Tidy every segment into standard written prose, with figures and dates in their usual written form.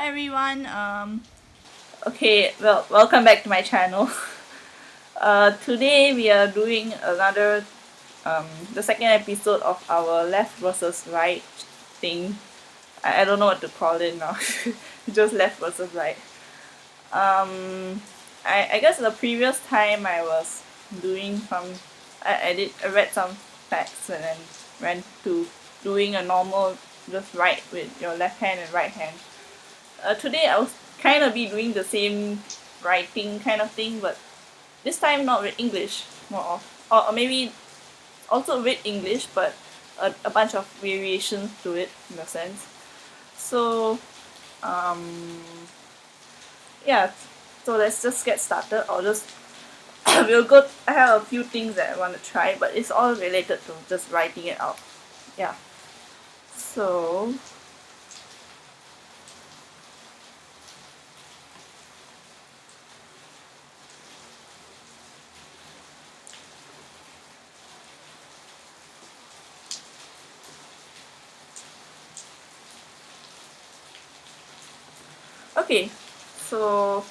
everyone. Okay, well, welcome back to my channel. Today we are doing another, the second episode of our left versus right thing. I don't know what to call it now. Just left versus right. Um, I guess the previous time I was doing I read some facts and then went to doing a normal just right with your left hand and right hand. Today I was kind of be doing the same writing kind of thing, but this time not with English, more of, or maybe also with English, but a bunch of variations to it in a sense. So, um, yeah, so let's just get started. I'll just we'll go. I have a few things that I want to try, but it's all related to just writing it out. Yeah. So, okay. So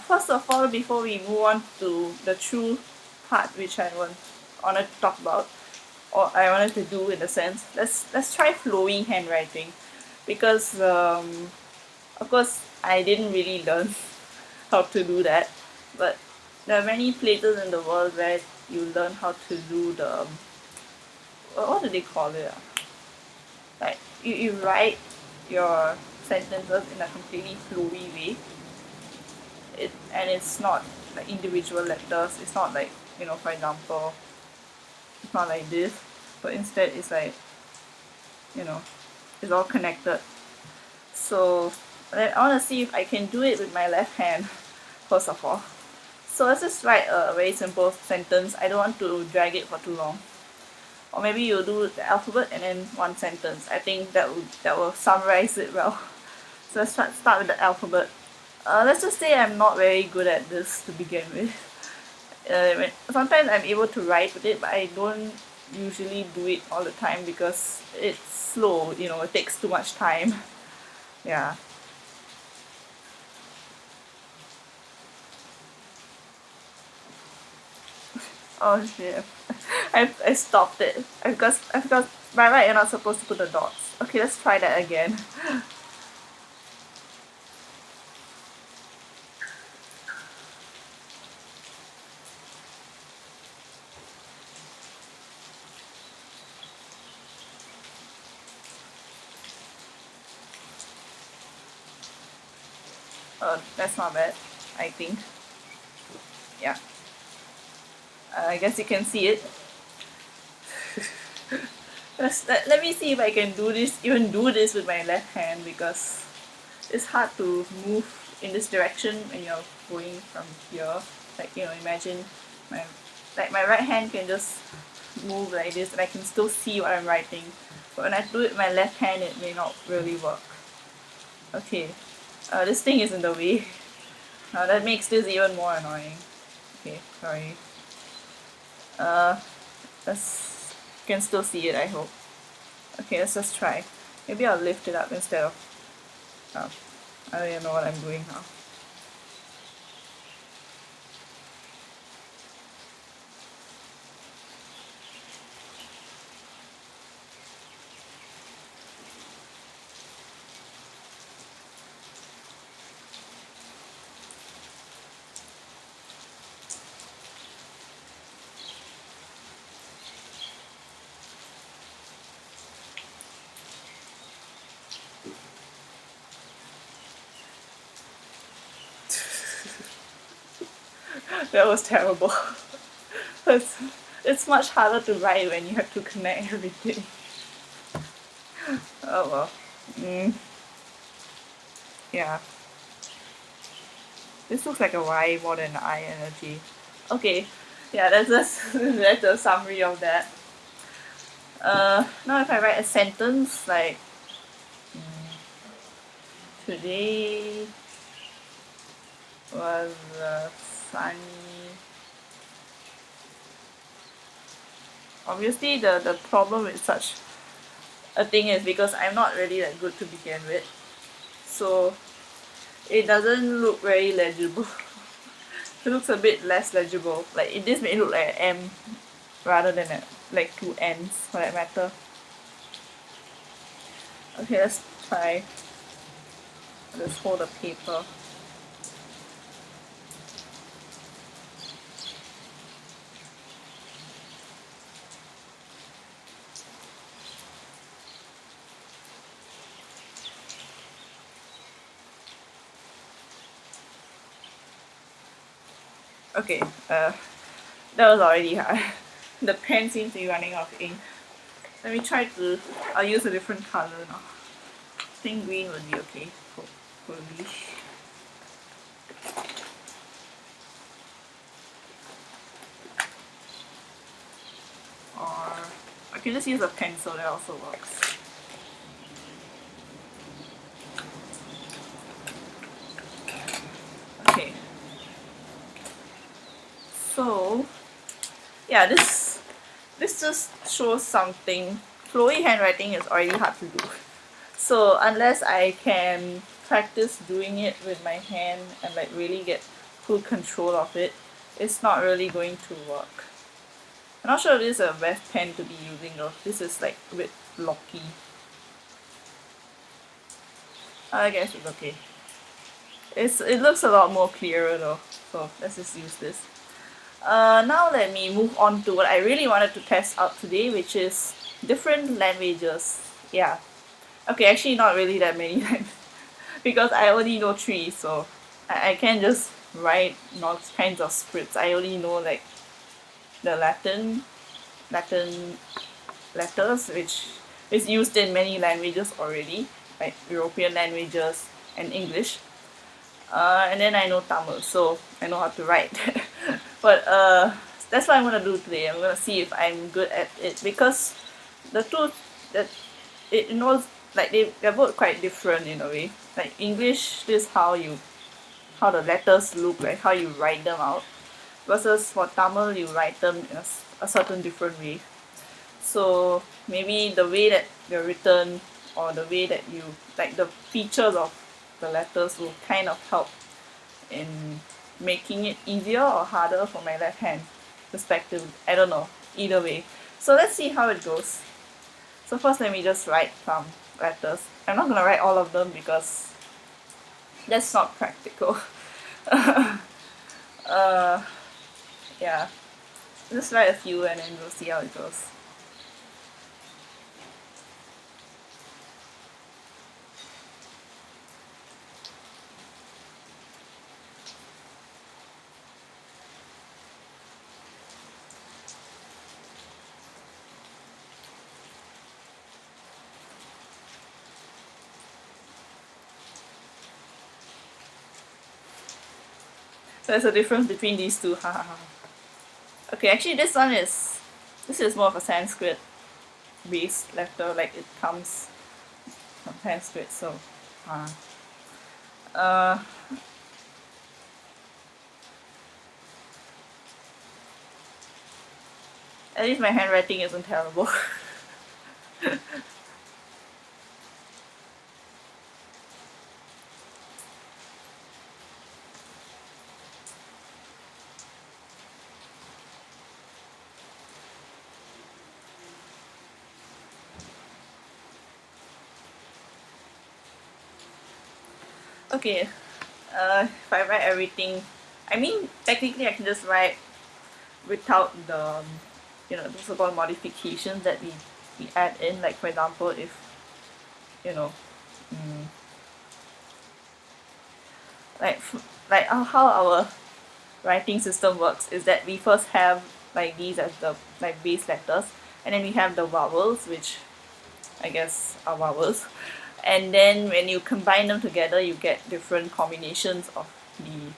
first of all, before we move on to the true part which wanted to talk about, or I wanted to do in a sense, let's try flowing handwriting, because of course I didn't really learn how to do that, but there are many places in the world where you learn how to do the what do they call it? Like you write your sentences in a completely flowy way, and it's not like individual letters. It's not like, for example, it's not like this, but instead it's like, you know it's all connected. So I want to see if I can do it with my left hand first of all. So let's just write a very simple sentence. I don't want to drag it for too long. Or maybe you'll do the alphabet and then one sentence. I think that will summarize it well. So let's start with the alphabet. Let's just say I'm not very good at this to begin with. Sometimes I'm able to write with it, but I don't usually do it all the time because it's slow. It takes too much time. Yeah. Oh shit. I stopped it. I forgot by right you're not supposed to put the dots. Okay, let's try that again. That's not bad, I think. Yeah. I guess you can see it. Let me see if I can even do this with my left hand, because it's hard to move in this direction when you're going from here. Like, imagine my my right hand can just move like this and I can still see what I'm writing. But when I do it with my left hand, it may not really work. Okay. This thing is in the way. That makes this even more annoying. Okay, sorry. Uh, let's can still see it, I hope. Okay, let's just try. Maybe I'll lift it up instead of. Oh, I don't even know what I'm doing now. That was terrible. it's, it's much harder to write when you have to connect everything. Oh well. Mm, yeah. This looks like a Y more than an I energy. Okay. Yeah, that's a summary of that. Now if I write a sentence like, today was a sunny. Obviously, the problem with such a thing is because I'm not really that good to begin with. so it doesn't look very legible. It looks a bit less legible. Like this may look like an M rather than like two N's for that matter. Okay, let's try. Let's hold the paper. Okay, that was already hard. The pen seems to be running out of ink. Let me try to, I'll use a different color now. I think green would be okay, hopefully. Or I can just use a pencil, that also works. Okay. So, yeah, this just shows something. Flowy handwriting is already hard to do. So unless I can practice doing it with my hand and like really get full control of it, it's not really going to work. I'm not sure if this is the best pen to be using though. This is like a bit blocky. I guess it's okay. It looks a lot more clearer though, so let's just use this. Now let me move on to what I really wanted to test out today, which is different languages. Yeah. Okay, actually not really that many because I only know three, so I can't just write all kinds of scripts. I only know like the Latin letters, which is used in many languages already, like European languages and English. And then I know Tamil, so I know how to write. But that's what I'm gonna do today. I'm gonna see if I'm good at it because the two that it knows like they're both quite different in a way. Like English, this is how the letters look, like how you write them out. Versus for Tamil, you write them in a certain different way. So maybe the way that they're written or the way that you like the features of the letters will kind of help in making it easier or harder for my left hand perspective. I don't know. Either way. So let's see how it goes. So first let me just write some letters. I'm not gonna write all of them because that's not practical. Yeah. Just write a few and then we'll see how it goes. So there's a difference between these two. Okay, actually this is more of a Sanskrit based letter, like it comes from Sanskrit, so uh at least my handwriting isn't terrible. Okay, if I write everything, I mean technically I can just write without the the so-called modifications that we add in. Like for example, if you know, mm, like how our writing system works is that we first have like these as the like base letters, and then we have the vowels, which I guess are vowels, and then when you combine them together you get different combinations of the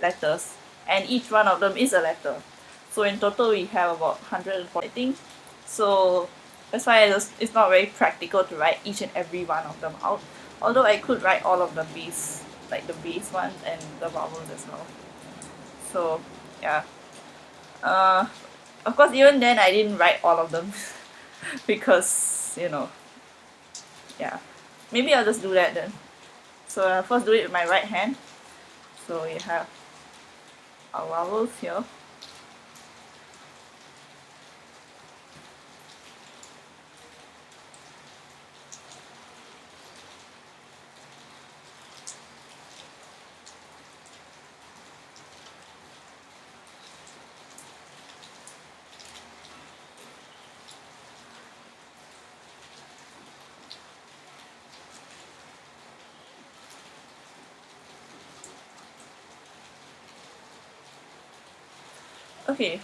letters, and each one of them is a letter. So in total we have about 140 I think. So that's why it's not very practical to write each and every one of them out, although I could write all of the base, like the base ones and the vowels as well. So yeah, uh, of course even then I didn't write all of them because yeah, maybe I'll just do that then. So I'll first do it with my right hand. So you have our vowels here. Okay,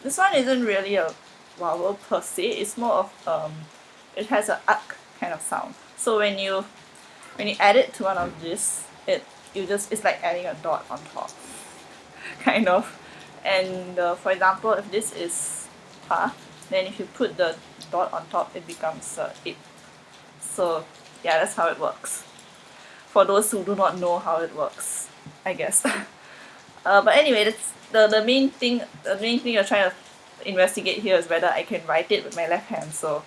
this one isn't really a vowel per se, it's more of it has a arc kind of sound. So when you add it to one of this, it's like adding a dot on top, kind of. And for example, if this is pa, then if you put the dot on top, it becomes it. So yeah, that's how it works. For those who do not know how it works, I guess. But anyway, that's the main thing. The main thing you're trying to investigate here is whether I can write it with my left hand. So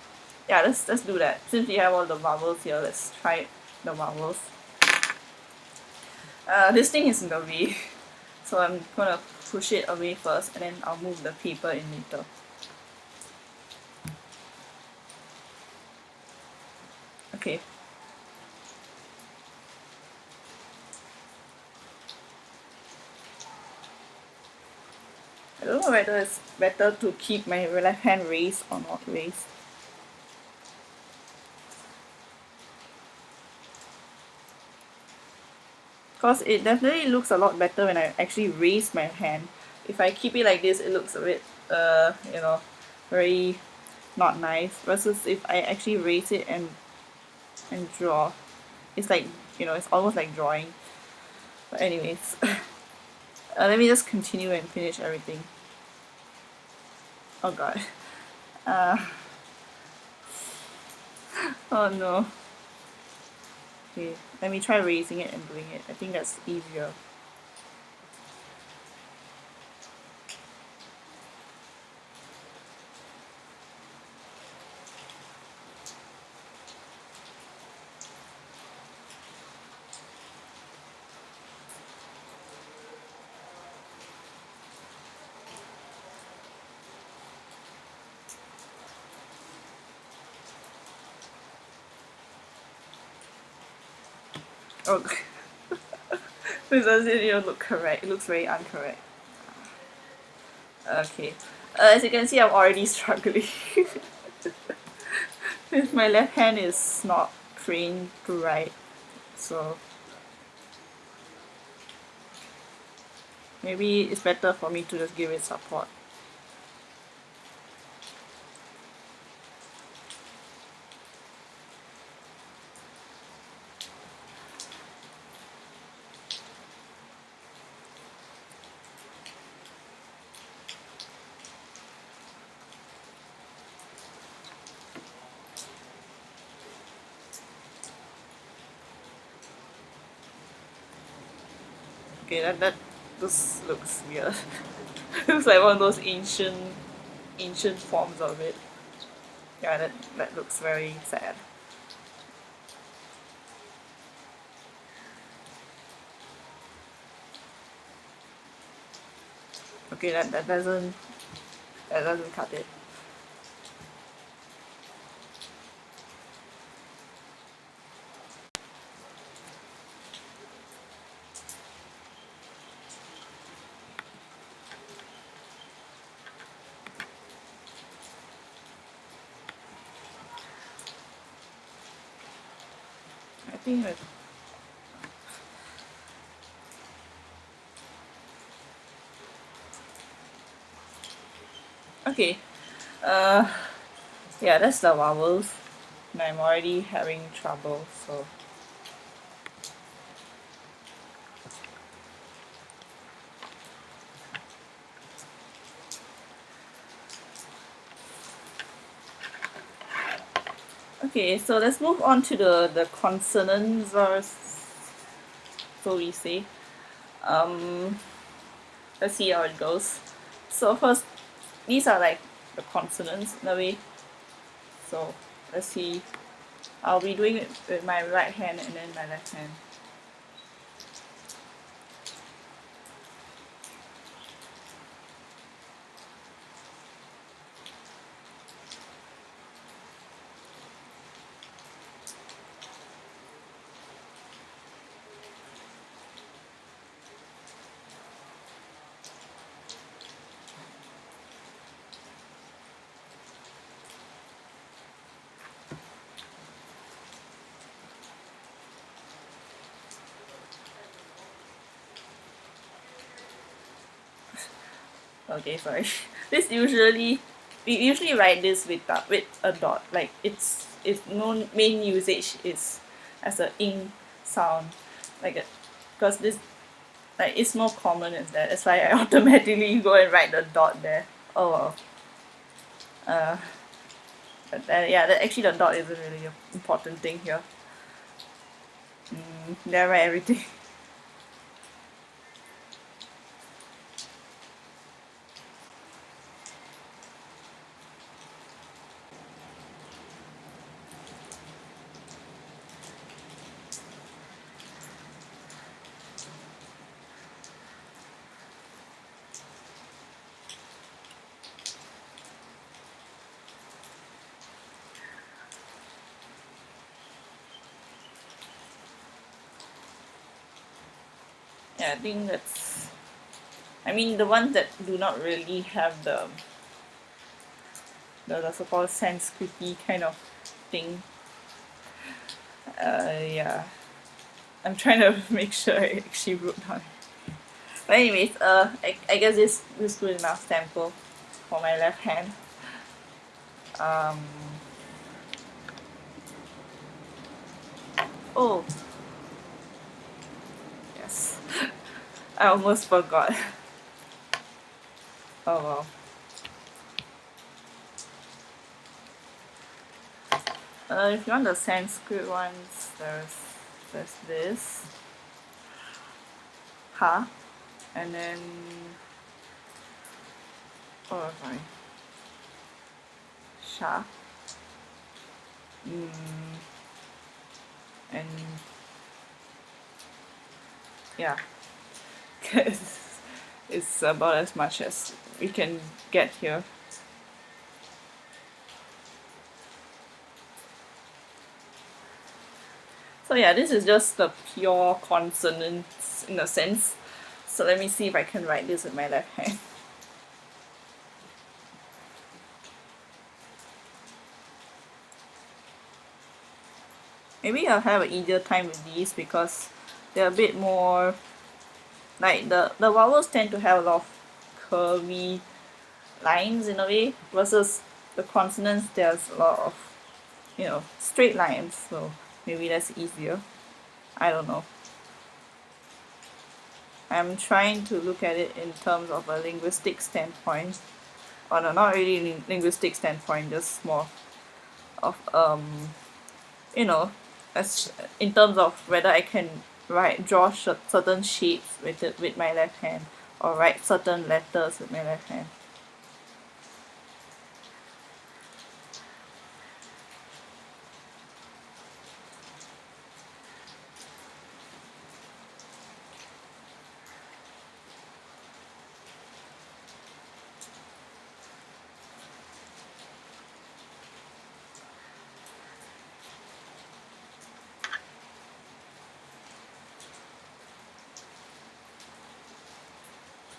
yeah, let's do that. Since we have all the vowels here, let's try the vowels. This thing is in the way, so I'm gonna push it away first, and then I'll move the paper in later. Okay. I don't know whether it's better to keep my left hand raised or not raised. Because it definitely looks a lot better when I actually raise my hand. If I keep it like this, it looks a bit, very not nice. Versus if I actually raise it and draw, it's like, it's almost like drawing. But anyways, let me just continue and finish everything. Oh god. Uh, oh no. Okay, let me try raising it and doing it. I think that's easier. Oh, this doesn't even look correct. It looks very incorrect. Okay. As you can see, I'm already struggling. Because my left hand is not trained to write. So maybe it's better for me to just give it support. Okay, this looks weird. Looks like one of those ancient forms of it. Yeah, that looks very sad. Okay, that doesn't cut it. I think it. Okay. Uh, yeah, that's the vowels. And I'm already having trouble, so. Okay, so let's move on to the consonants, or so we say. Um, let's see how it goes. So first, these are like the consonants in a way. So let's see. I'll be doing it with my right hand and then my left hand. Okay, sorry. This usually we usually write this with a dot. Like it's no main usage is as a ing sound, like because this like it's more common as that. That's why I automatically go and write the dot there. Oh well. Uh, but yeah, actually the dot isn't really an important thing here. Never write everything. Yeah, I think that's. I mean, the ones that do not really have the so-called Sanskrit kind of thing. Yeah. I'm trying to make sure I actually wrote down. But anyways, I guess this is good enough sample for my left hand. Um. Oh, yes. I almost forgot. Oh well. If you want the Sanskrit ones, there's this ha, and then oh sorry, sha, and yeah, it's about as much as we can get here. So yeah, this is just the pure consonants in a sense. So let me see if I can write this with my left hand. Maybe I'll have an easier time with these because they're a bit more like the vowels tend to have a lot of curvy lines in a way versus the consonants there's a lot of straight lines, so maybe that's easier. I don't know. I'm trying to look at it in terms of a linguistic standpoint. Or no, not really linguistic standpoint, just more of you know, as in terms of whether I can draw certain shapes with it with my left hand or write certain letters with my left hand.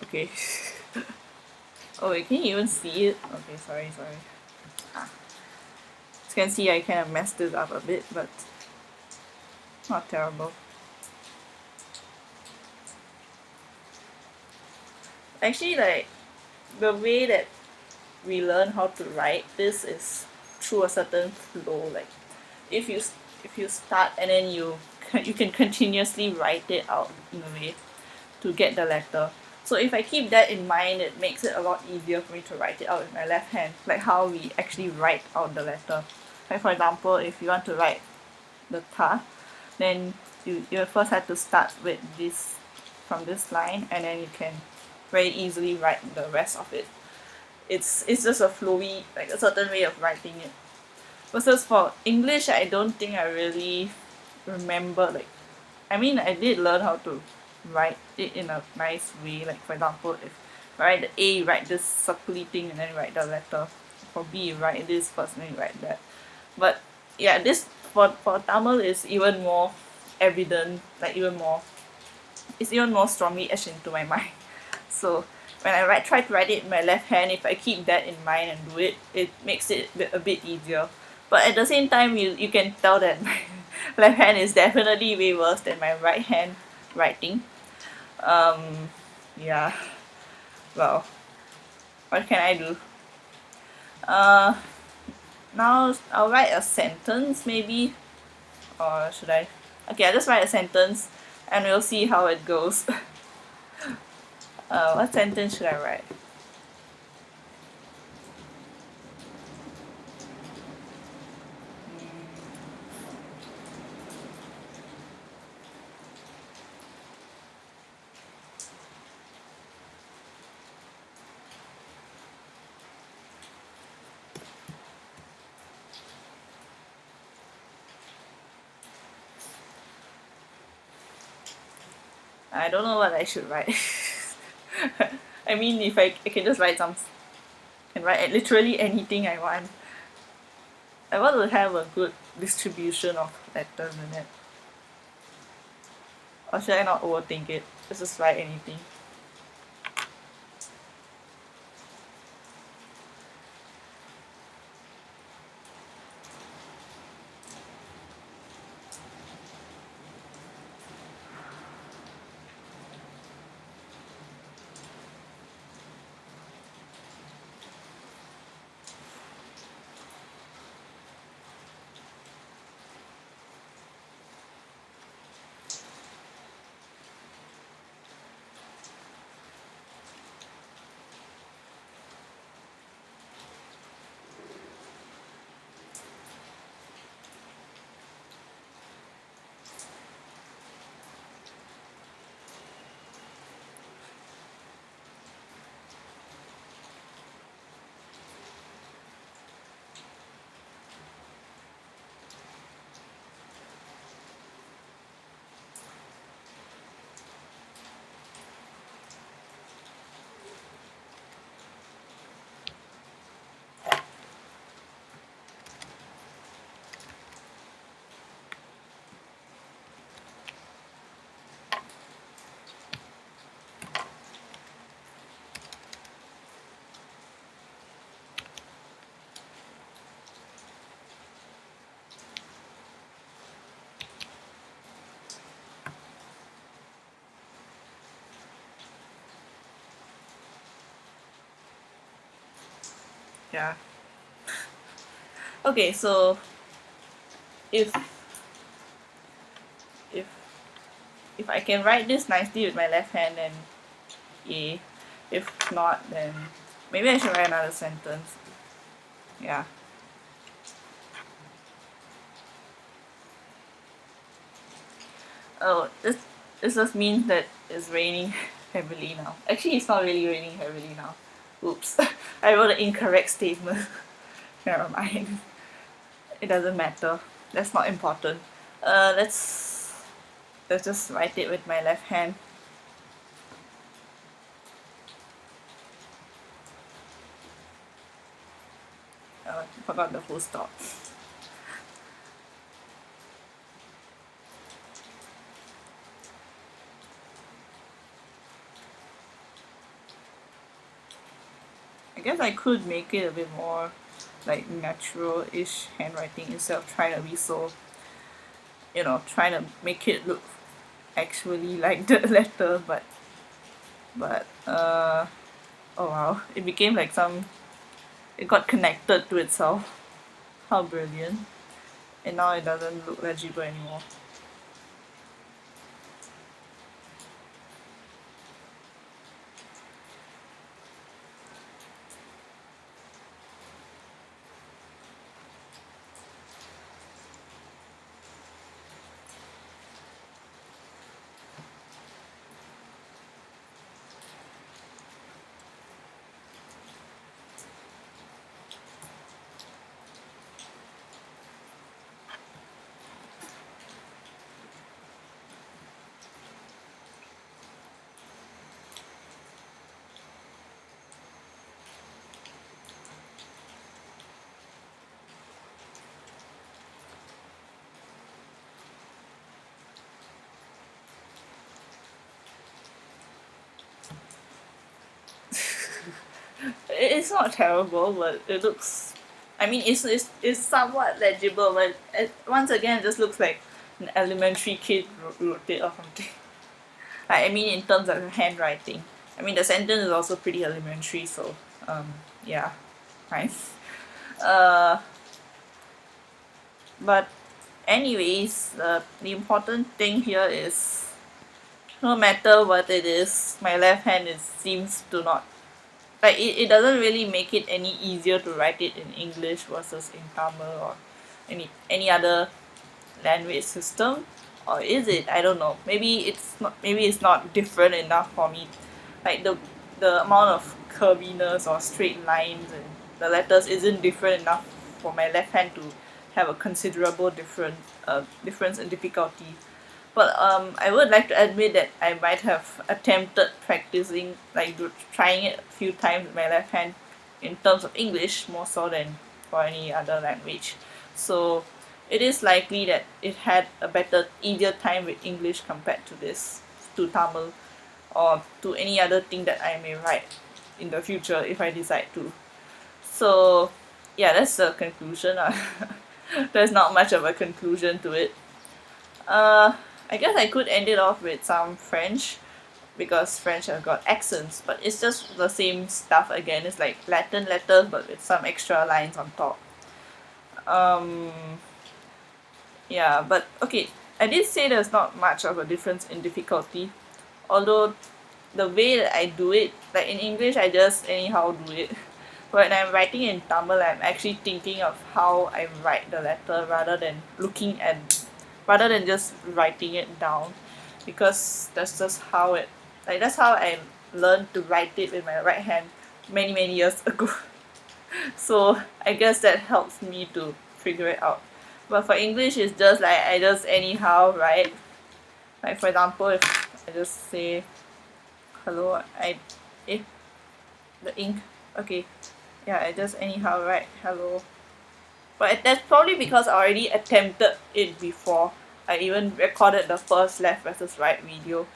Okay. Oh wait, can you even see it? Okay, sorry. Ah. As you can see, I kind of messed it up a bit, but not terrible. Actually, like the way that we learn how to write this is through a certain flow. Like if you if you start and then you can continuously write it out in a way to get the letter. So if I keep that in mind, it makes it a lot easier for me to write it out with my left hand, like how we actually write out the letter. Like for example, if you want to write the ta, then you first have to start with this from this line, and then you can very easily write the rest of it. It's just a flowy, like a certain way of writing it. Versus for English, I don't think I really remember, like I mean I did learn how to write it in a nice way. Like for example, if write the A, you write this circly thing and then you write the letter. For B, you write this first and then you write that. But yeah, this for Tamil is even more evident, like even more it's even more strongly etched into my mind. So when I try to write it in my left hand, if I keep that in mind and do it, it makes it a bit easier. But at the same time, you can tell that my left hand is definitely way worse than my right hand writing. Yeah, well, What can I do? Uh, Now I'll write a sentence maybe, or should I? Okay, I'll just write a sentence, and we'll see how it goes. What sentence should I write? I don't know what I should write. I mean, if I can just write some, can write literally anything I want. I want to have a good distribution of letters in it. Or should I not overthink it? Just write anything. Yeah. Okay, so if if if I can write this nicely with my left hand, then yay. If not, then maybe I should write another sentence. Yeah. Oh, this just means that it's raining heavily now. Actually, it's not really raining heavily now. Oops, I wrote an incorrect statement. Never mind. It doesn't matter. That's not important. Let's just write it with my left hand. I forgot the full stop. I guess I could make it a bit more like natural-ish handwriting instead of trying to be so, trying to make it look actually like the letter, but oh wow, it became like it got connected to itself. How brilliant. And now it doesn't look legible anymore. It's not terrible, but it looks. I mean, it's somewhat legible, but once again, it just looks like an elementary kid wrote it or something. Like, I mean, in terms of handwriting. I mean, the sentence is also pretty elementary, so Yeah, nice. Uh, but anyways, the important thing here is no matter what it is, my left hand is seems to not like it doesn't really make it any easier to write it in English versus in Tamil or any other language system, or is it? I don't know. Maybe it's not different enough for me. Like the amount of curviness or straight lines and the letters isn't different enough for my left hand to have a considerable difference in difficulty. But I would like to admit that I might have attempted practicing, like trying it a few times with my left hand in terms of English more so than for any other language. So it is likely that it had a better, easier time with English compared to this, to Tamil, or to any other thing that I may write in the future if I decide to. So yeah, that's the conclusion. There's not much of a conclusion to it. Uh, I guess I could end it off with some French because French have got accents, but it's just the same stuff again. It's like Latin letters but with some extra lines on top. Um, yeah, but okay, I did say there's not much of a difference in difficulty, although the way that I do it, like in English, I just anyhow do it. When I'm writing in Tamil, I'm actually thinking of how I write the letter rather than just writing it down, because that's just how it, like that's how I learned to write it with my right hand many years ago. So I guess that helps me to figure it out. But for English, it's just like I just anyhow write. Like for example, if I just say hello, eh the ink, okay, yeah, I just anyhow write hello. But that's probably because I already attempted it before. I even recorded the first left versus right video.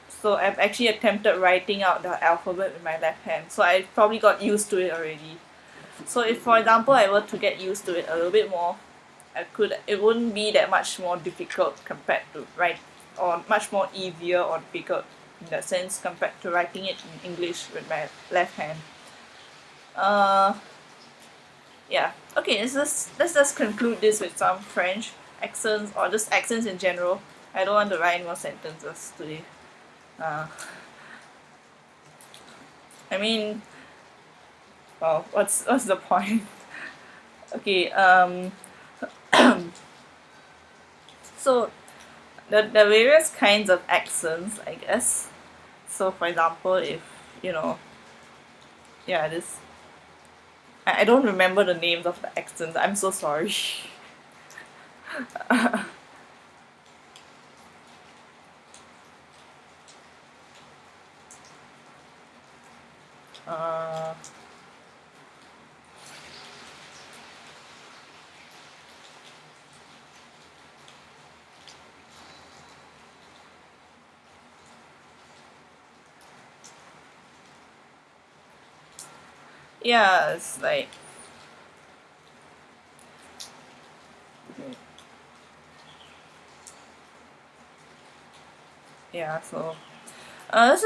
So I've actually attempted writing out the alphabet with my left hand. So I probably got used to it already. So if for example I were to get used to it a little bit more, it wouldn't be that much more difficult compared to write, or much more easier or difficult in that sense compared to writing it in English with my left hand. Uh yeah. Okay, let's just conclude this with some French accents or just accents in general. I don't want to write more sentences today. Uh I mean, well, what's the point? Okay, so the various kinds of accents, I guess. So for example, if you know, yeah, this I don't remember the names of the accents. I'm so sorry. uh, yeah, it's like yeah. So I'll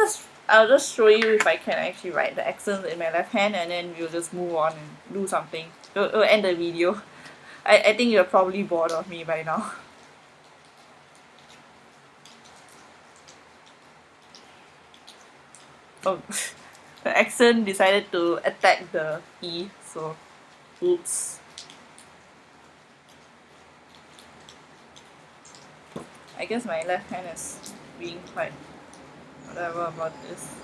just show you if I can actually write the accents in my left hand, and then we'll just move on and do something. We'll end the video. I think you're probably bored of me by now. Oh, the accent decided to attack the E, so oops. I guess my left hand is being quite whatever about this.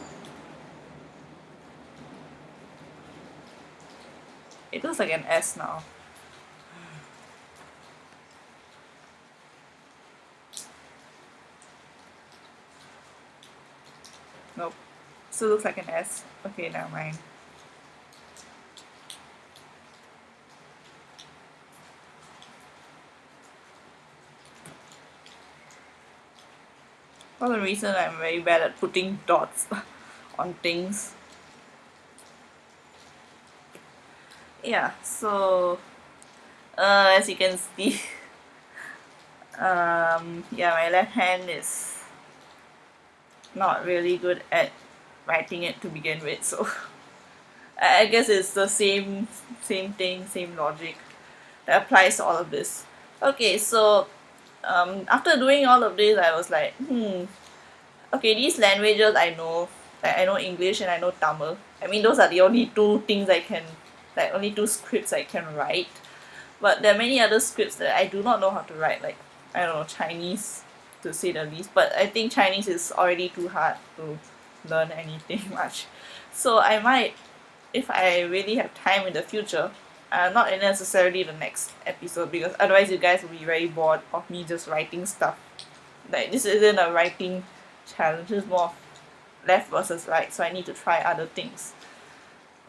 It looks like an S now. Nope. Still looks like an S. Okay, never mind. For the reason I'm very bad at putting dots on things. Yeah, so as you can see, yeah, my left hand is not really good at writing it to begin with, so I guess it's the same thing, same logic that applies to all of this. Okay, so after doing all of this, I was like, okay, these languages I know, like I know English and I know Tamil. I mean, those are the only two things I can, like only two scripts I can write. But there are many other scripts that I do not know how to write, like I don't know, Chinese to say the least. But I think Chinese is already too hard to learn anything much. So I might, if I really have time in the future, not necessarily the next episode, because otherwise you guys will be very bored of me just writing stuff. Like this isn't a writing challenge, it's more of left versus right, so I need to try other things.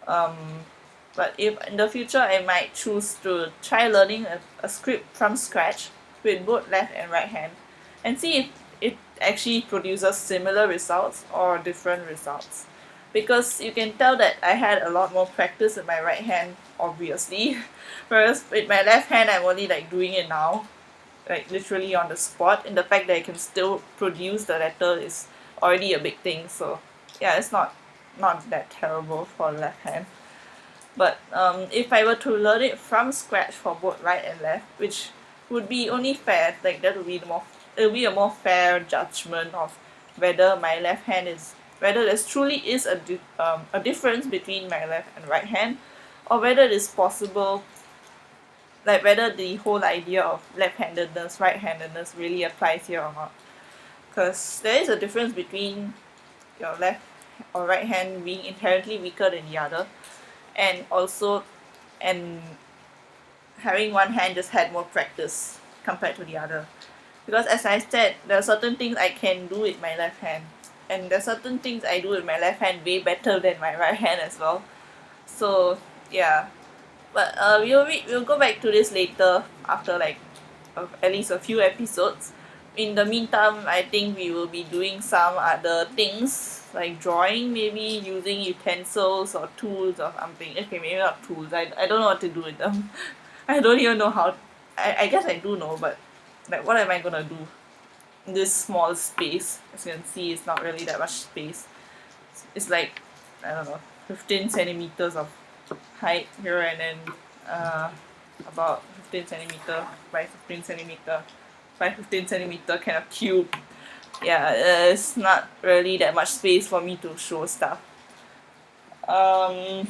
But if in the future I might choose to try learning a script from scratch with both left and right hand and see if it actually produces similar results or different results. Because you can tell that I had a lot more practice with my right hand, obviously. Whereas with my left hand I'm only like doing it now, like literally on the spot, and the fact that I can still produce the letter is already a big thing. So yeah, it's not that terrible for left hand. But if I were to learn it from scratch for both right and left, which would be only fair, like that would be the more, it would be a more fair judgment of whether my left hand is, whether there truly is a difference between my left and right hand, or whether it is possible, like whether the whole idea of left-handedness, right-handedness really applies here or not. Because there is a difference between your left or right hand being inherently weaker than the other, and also and having one hand just had more practice compared to the other. Because as I said, there are certain things I can do with my left hand, and there are certain things I do with my left hand way better than my right hand as well. So yeah, but we'll go back to this later after like at least a few episodes. In the meantime, I think we will be doing some other things like drawing, maybe using utensils or tools or something. Okay, maybe not tools. I don't know what to do with them. I don't even know how. I guess I do know, but like, what am I gonna do in this small space? As you can see, it's not really that much space. It's like, I don't know, 15 centimeters of height here, and then about 15 centimeter by 15 centimeter by 15 centimeter kind of cube. Yeah, it's not really that much space for me to show stuff. Um,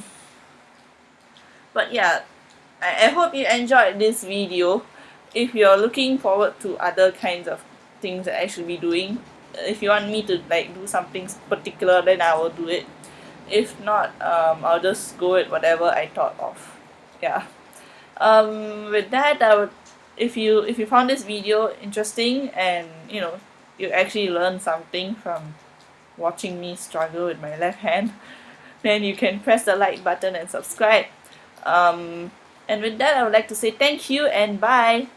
but yeah, I hope you enjoyed this video. If you're looking forward to other kinds of things that I should be doing, if you want me to like do something particular, then I will do it. If not, I'll just go with whatever I thought of. Yeah. With that, I would, if you found this video interesting and you actually learned something from watching me struggle with my left hand, then you can press the like button and subscribe. And with that, I would like to say thank you and bye.